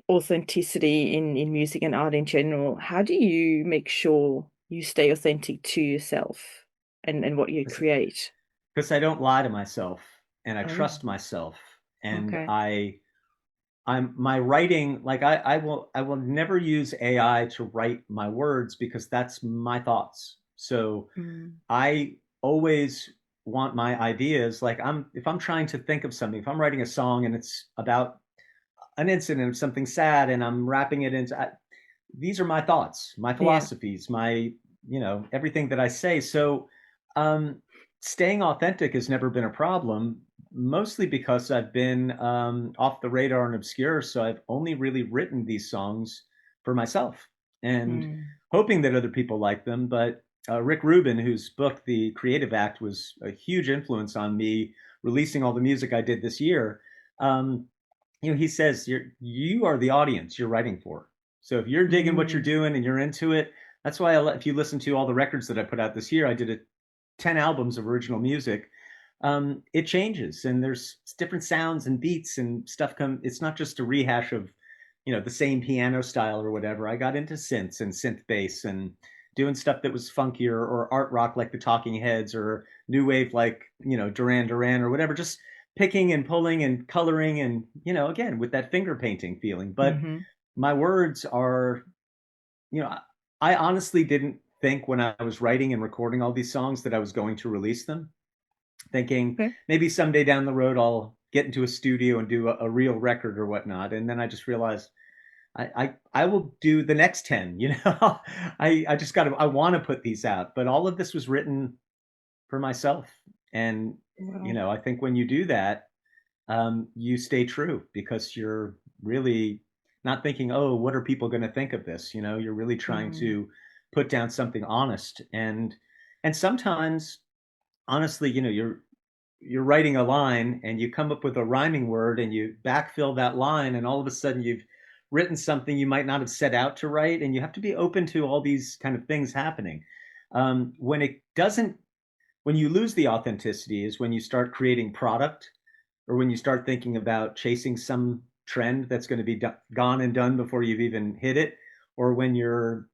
authenticity in music and art in general, how do you make sure you stay authentic to yourself and what you create? Because I don't lie to myself and I Oh, trust myself and okay. I'm my writing, like I will never use AI to write my words because that's my thoughts. So Mm, I always want my ideas, like if I'm trying to think of something, if I'm writing a song and it's about an incident of something sad and I'm wrapping it into these are my thoughts, my yeah. philosophies, my, everything that I say. So um, staying authentic has never been a problem, mostly because I've been off the radar and obscure. So I've only really written these songs for myself and Mm, hoping that other people like them. But Rick Rubin, whose book, The Creative Act, was a huge influence on me releasing all the music I did this year. Um, he says you are the audience you're writing for. So if you're digging what you're mm, doing and you're into it, that's why if you listen to all the records that I put out this year, I did 10 albums of original music. It changes and there's different sounds and beats and stuff come. It's not just a rehash of, the same piano style or whatever. I got into synths and synth bass and doing stuff that was funkier or art rock like the Talking Heads or new wave like, Duran Duran or whatever. Just picking and pulling and coloring and, again, with that finger painting feeling. But hmm. my words are, you know, I honestly didn't think when I was writing and recording all these songs that I was going to release them, thinking Okay. maybe someday down the road I'll get into a studio and do a real record or whatnot. And then I just realized I will do the next 10, I just I want to put these out. But all of this was written for myself. And, Wow. I think when you do that, you stay true because you're really not thinking, oh, what are people going to think of this? You're really trying Mm, to put down something honest. And sometimes, honestly, you're writing a line and you come up with a rhyming word and you backfill that line and all of a sudden you've written something you might not have set out to write, and you have to be open to all these kind of things happening. When it doesn't when you lose the authenticity is when you start creating product or when you start thinking about chasing some trend that's going to be gone and done before you've even hit it, or when you're,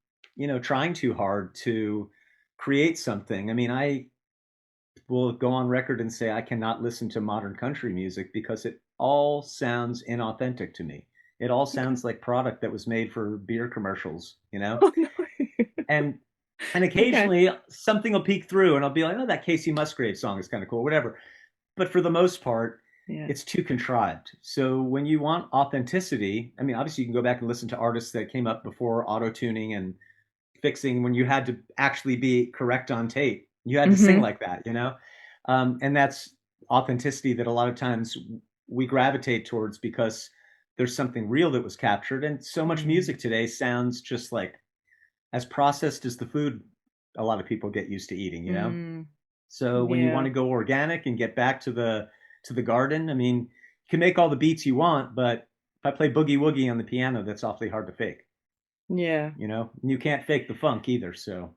trying too hard to create something. I mean, I will go on record and say I cannot listen to modern country music because it all sounds inauthentic to me. It all okay. sounds like product that was made for beer commercials. Oh no. And and Okay. occasionally something will peek through and I'll be like, oh, that Casey Musgrave song is kind of cool, whatever. But for the most part, Yeah. it's too contrived. So when you want authenticity, I mean, obviously you can go back and listen to artists that came up before auto tuning and fixing when you had to actually be correct on tape. You had to sing Hmm. like that. And that's authenticity that a lot of times we gravitate towards because there's something real that was captured. And so much Mm, music today sounds just like as processed as the food a lot of people get used to eating. mm, So when you want yeah. to go organic and get back to the garden, I mean, you can make all the beats you want, but if I play boogie woogie on the piano, that's awfully hard to fake. Yeah. You can't fake the funk either. So